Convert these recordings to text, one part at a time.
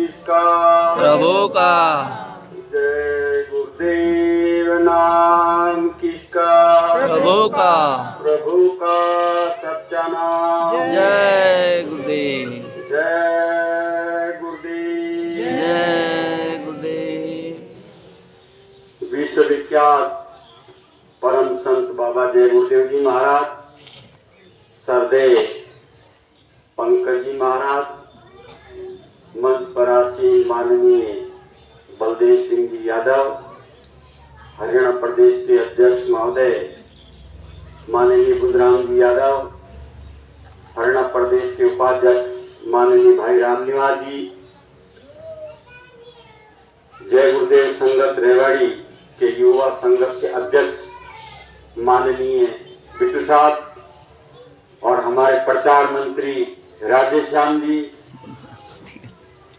किसका? प्रभु का। जय गुरुदेव नाम किसका? प्रभु का। प्रभु का सच्चा नाम। जय गुरुदेव। जय गुरुदेव। जय गुरुदेव। विश्वविख्यात परम संत बाबा जय गुरुदेव जी महाराज, सरदेव पंकज जी महाराज, मंच पर आसीन माननीय बलदेव सिंह जी यादव, हरियाणा प्रदेश के अध्यक्ष महोदय माननीय बुधराम जी यादव, हरियाणा प्रदेश के उपाध्यक्ष माननीय भाई रामनिवास जी, जय गुरुदेव संगत रेवाड़ी के युवा संगत के अध्यक्ष माननीय बिट्टू साहब और हमारे प्रचार मंत्री राजेश श्याम जी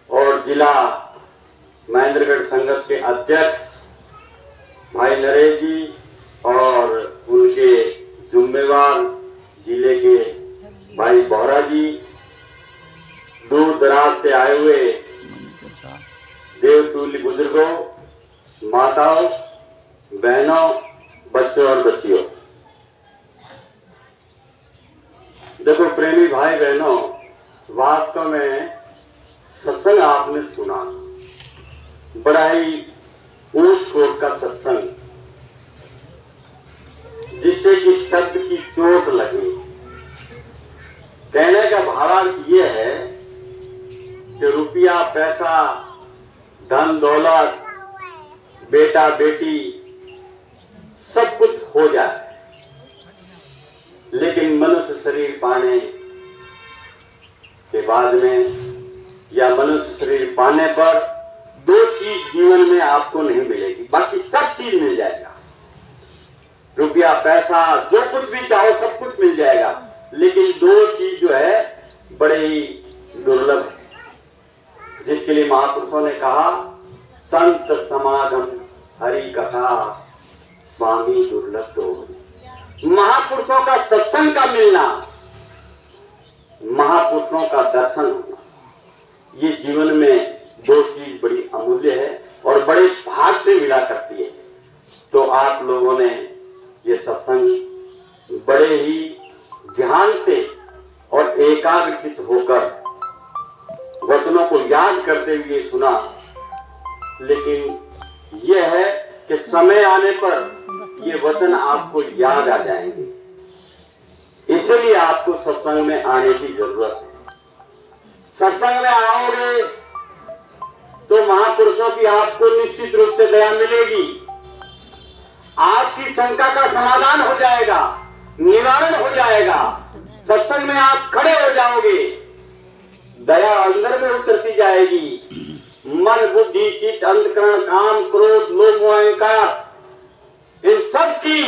और जिला महेंद्रगढ़ संगत के अध्यक्ष भाई नरेश जी और उनके जिम्मेवार जिले के भाई बोहरा जी, दूर दराज से आए हुए देवतुल्य बुजुर्गों, माताओं, बहनों, बच्चों और बच्चियों, देखो प्रेमी भाई बहनों, वास्तव में सत्संग आपने सुना, बड़ा ही ऊंच कोट का सत्संग, जिससे कि शब्द की चोट लगे। कहने का भावार्थ ये है कि रुपया, पैसा, धन दौलत, बेटा बेटी सब कुछ हो जाए, लेकिन मनुष्य शरीर पाने के बाद में या मनुष्य शरीर पाने पर दो चीज जीवन में आपको नहीं मिलेगी, बाकी सब चीज मिल जाएगा। रुपया, पैसा, जो कुछ भी चाहो सब कुछ मिल जाएगा, लेकिन दो चीज जो है बड़े ही दुर्लभ है, जिसके लिए महापुरुषों ने कहा संत समागम हरि कथा स्वामी दुर्लभ दो। महापुरुषों का सत्संग का मिलना, महापुरुषों का दर्शन होना, ये जीवन में दो चीज बड़ी अमूल्य है और बड़े भाग से मिला करती है। तो आप लोगों ने ये सत्संग बड़े ही ध्यान से और एकाग्रचित होकर वचनों को याद करते हुए सुना, लेकिन यह है कि समय आने पर ये वचन आपको याद आ जाएंगे, इसलिए आपको सत्संग में आने की जरूरत है। सत्संग में आओगे तो महापुरुषों की आपको निश्चित रूप से दया मिलेगी, आपकी शंका का समाधान हो जाएगा, निवारण हो जाएगा। सत्संग में आप खड़े हो जाओगे, दया अंदर में उतरती जाएगी। मन, बुद्धि, चित्त, अंतःकरण, काम, क्रोध, लोभ, अहंकार, इन सब की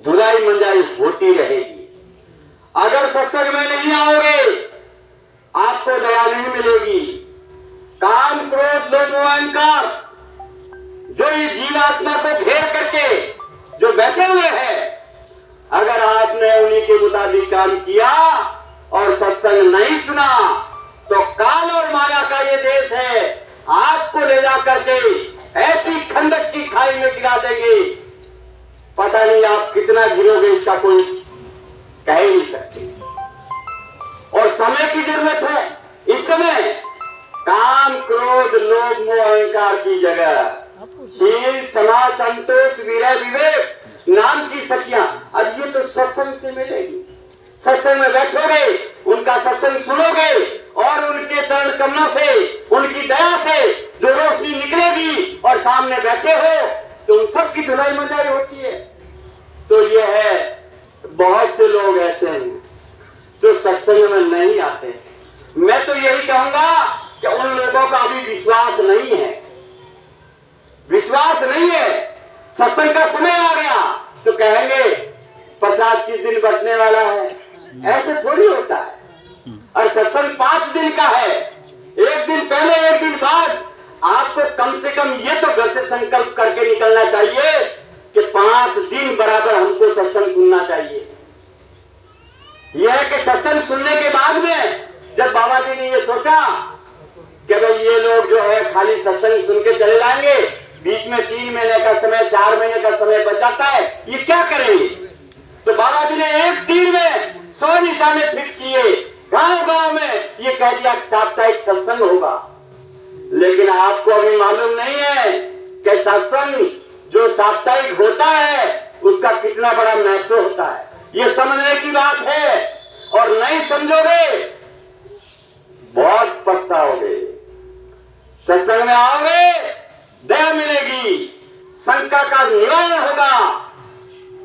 धुलाई मंजाई होती रहेगी। अगर सत्संग में नहीं आओगे आपको दया नहीं मिलेगी। काम, क्रोध, लोभ, अहंकार जो ये जीवात्मा को घेर करके जो बैठे हुए हैं, अगर आपने उन्हीं के मुताबिक काम किया और सत्संग नहीं सुना तो काल और माया का ये देश है, आपको ले जा करके ऐसी खंडक की खाई में गिरा देंगे, पता नहीं आप कितना गिरोगे इसका कोई कह ही नहीं सकते। और समय की जरूरत है। इस समय काम, क्रोध, लोभ, मोह, अहंकार की जगह शील, क्षमा, संतोष, विरय, विवेक नाम की सखियां, अब ये तो सत्संग से मिलेगी। सत्संग में बैठोगे, उनका सत्संग सुनोगे और उनके चरण कमलों से, उनकी दया से जो रोशनी निकलेगी और सामने बैठे हो तो उन सब की धुलाई मंजाई होती है। तो ये है, बहुत से लोग ऐसे हैं जो सत्संग में नहीं आते। मैं तो यही कहूंगा कि उन लोगों का अभी विश्वास नहीं है, विश्वास नहीं है। सत्संग का समय आ गया तो कहेंगे प्रसाद किस दिन बचने वाला है, ऐसे थोड़ी होता है। और सत्संग 5 दिन का है, एक दिन पहले एक दिन बाद आपको कम से कम ये तो घर से संकल्प करके निकलना चाहिए कि 5 दिन बराबर हमको सत्संग सुनना चाहिए। यह है कि सत्संग सुनने के बाद में जब बाबा जी ने ये सोचा कि भाई ये लोग खाली सत्संग सुन के चले जाएंगे, बीच में 3 महीने का समय, 4 महीने का समय बच जाता है, ये क्या करेंगे? तो बाबा जी ने एक तीर में 100 निशाने फिट किए। गांव गांव में ये कह दिया साप्ताहिक सत्संग होगा। लेकिन आपको अभी मालूम नहीं है कि सत्संग जो साप्ताहिक होता है उसका कितना बड़ा महत्व होता है। ये समझने की बात है, और नहीं समझोगे बहुत पछताओगे। सत्संग में आओगे, दया मिलेगी, शंका का निवारण होगा।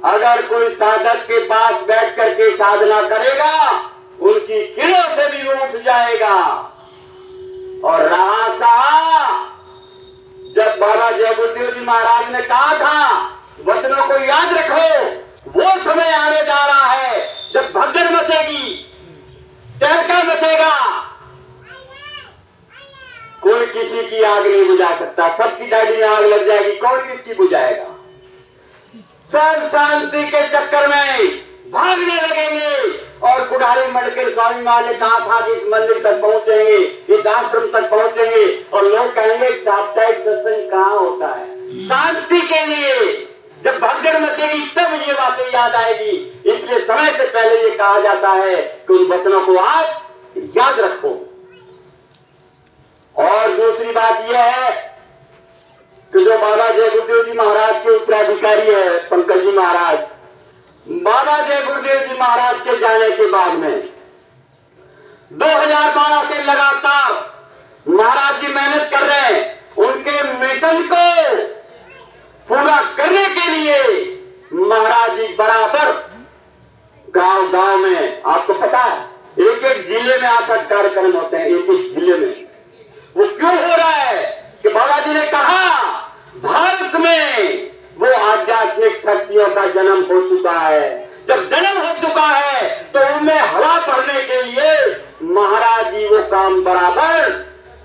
अगर कोई साधक के पास बैठ करके साधना करेगा, उनकी कीड़ों से भी वो उठ जाएगा। और रहा सहा, जब बाबा जय गुरुदेव जी महाराज ने कहा था वचनों को याद रखो, वो समय आने जा रहा है जब भगदड़ मचेगी, तहलका मचेगा। कोई किसी की आग नहीं बुझा सकता, सबकी डाली में आग लग जाएगी, कौन किसकी बुझाएगा? सब शांति के चक्कर में भागने लगेंगे। और कुठारी मटकर स्वामी मां ने कहा था कि इस मंदिर तक पहुंचेंगे, इस आश्रम तक पहुंचेंगे, और लोग कहेंगे साप्ताहिक सत्संग कहाँ होता है? शांति के लिए जब भगदड़ मचेगी तब ये बातें याद आएगी। इसलिए समय से पहले ये कहा जाता है कि उन वचनों को आप याद रखो। और दूसरी बात यह है कि जो बाबा जय गुरुदेव जी महाराज के उत्तराधिकारी है पंकज जी महाराज, बाबा जय गुरुदेव जी महाराज के जाने के बाद में 2012 से लगातार महाराज जी मेहनत कर रहे हैं। उनके मिशन को पूरा करने के लिए महाराज जी बराबर गांव गांव में, आपको पता है एक एक जिले में आकर कार्यक्रम होते हैं, एक एक जिले में। वो क्यों हो रहा है कि बाबा जी ने कहा भारत में वो आध्यात्मिक शक्तियों का जन्म हो चुका है। जब जन्म हो चुका है तो उनमें हवा भरने के लिए महाराज जी वो काम बराबर,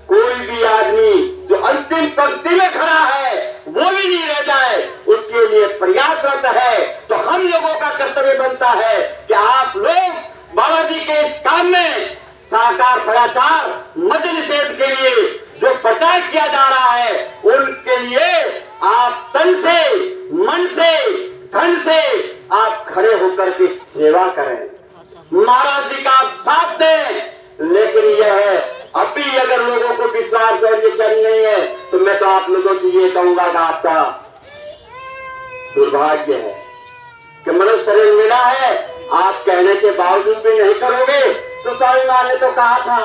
कोई भी आदमी जो अंतिम पंक्ति में खड़ा है वो भी नहीं रह जाए, उसके लिए प्रयासरत है। तो हम लोगों का कर्तव्य बनता है कि आप लोग बाबा जी के इस काम में साकार सदाचार मद्य निषेध के लिए जो प्रचार किया जा रहा है, उनके लिए आप तन से, मन से, धन से आप खड़े होकर के सेवा करें, महाराज जी का आप साथ दें। लेकिन यह है, अभी अगर लोगों को विश्वास और ये ज्ञान नहीं है तो मैं तो आप लोगों से ये कहूंगा कि आपका दुर्भाग्य है कि मनुष्य शरीर मिला है, आप कहने के बावजूद भी नहीं करोगे। तो स्वामी मां ने तो कहा था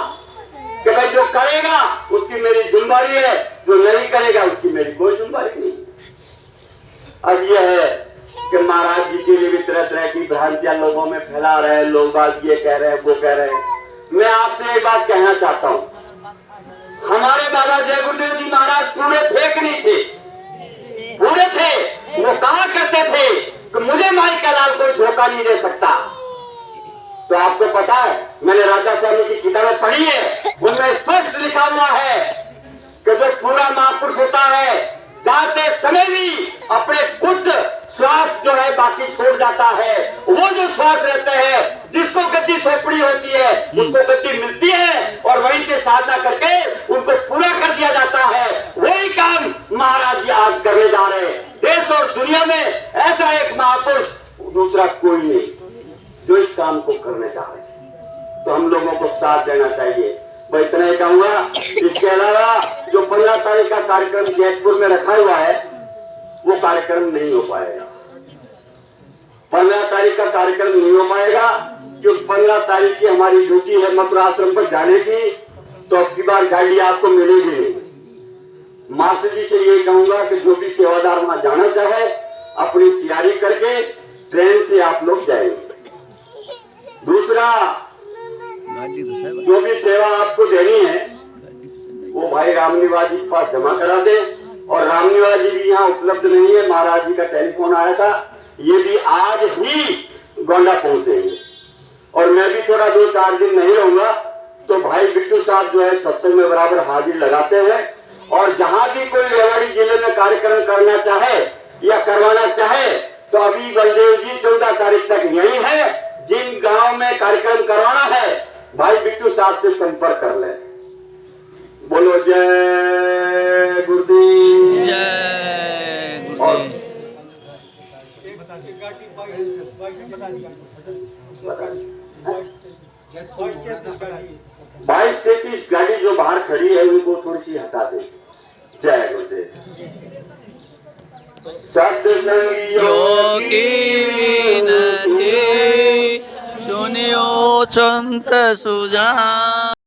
कि भाई जो करेगा उसकी मेरी जिम्मेदारी है, जो नहीं करेगा उसकी मेरी कोई जिम्मेदारी नहीं। अब यह है कि महाराज जी के लिए भी तरह तरह की भ्रांतियां लोगों में फैला रहे हैं, लोग बात ये कह रहे हैं, वो कह रहे हैं। मैं आपसे एक बात कहना चाहता हूँ, हमारे बाबा जय गुरुदेव जी महाराज पूरे थे कि नहीं थे? पूरे थे। वो कहा करते थे कि मुझे माई का लाल कोई धोखा नहीं दे सकता। तो आपको पता है, मैंने राजा स्वामी की किताबें पढ़ी है, उनमें स्पष्ट लिखा हुआ है कि जो पूरा महापुरुष होता है जाते समय भी अपने कुछ श्वास जो है बाकी छोड़ जाता है। वो जो श्वास रहते हैं, जिसको गद्दी सौंपड़ी होती है उसको गद्दी मिलती है, और वहीं से साधना करके उनको पूरा कर दिया जाता है। वही काम महाराज जी आज करने जा रहे हैं। देश और दुनिया में ऐसा एक महापुरुष दूसरा कोई नहीं जो इस काम को करने जा रहे हैं। तो हम लोगों को साथ देना चाहिए। मैं इतना ही कहूंगा, इसके अलावा जो 15 तारीख का कार्यक्रम जयपुर में रखा हुआ है वो कार्यक्रम नहीं हो पाएगा। 15 तारीख का कार्यक्रम नहीं हो पाएगा क्योंकि 15 तारीख की हमारी ड्यूटी है मथुरा आश्रम पर जाने की, तो अब की बार गाड़ी आपको मिलेगी नहीं। मास्टर जी से ये कहूंगा कि जो भी सेवादार वहां जाना चाहे अपनी तैयारी करके ट्रेन से आप लोग जाएंगे। दूसरा, जो भी सेवा आपको देनी है वो भाई रामनिवास जी के पास जमा करा दे। और रामनिवास जी भी यहाँ उपलब्ध नहीं है, महाराज जी का टेलीफोन आया था, ये भी आज ही गोंडा पहुंचेंगे। और मैं भी थोड़ा 2-4 दिन नहीं रहूंगा, तो भाई बिट्टू साहब जो है सत्संग में बराबर हाजिर लगाते हैं। और जहां भी कोई रेवाड़ी जिले में कार्यक्रम करना चाहे या करवाना चाहे तो अभी बलदेव जी 14 तारीख तक यही है। जिन गांव में कार्यक्रम करवाना है भाई बिट्टू साहब से संपर्क कर ले। बोलो जय जय गुरुदेव। 22-33 गाड़ी जो बाहर खड़ी है उनको थोड़ी सी हटा दे। जय गुरुदेव। सत्संगियों की विनती सुनियो संत सुजान।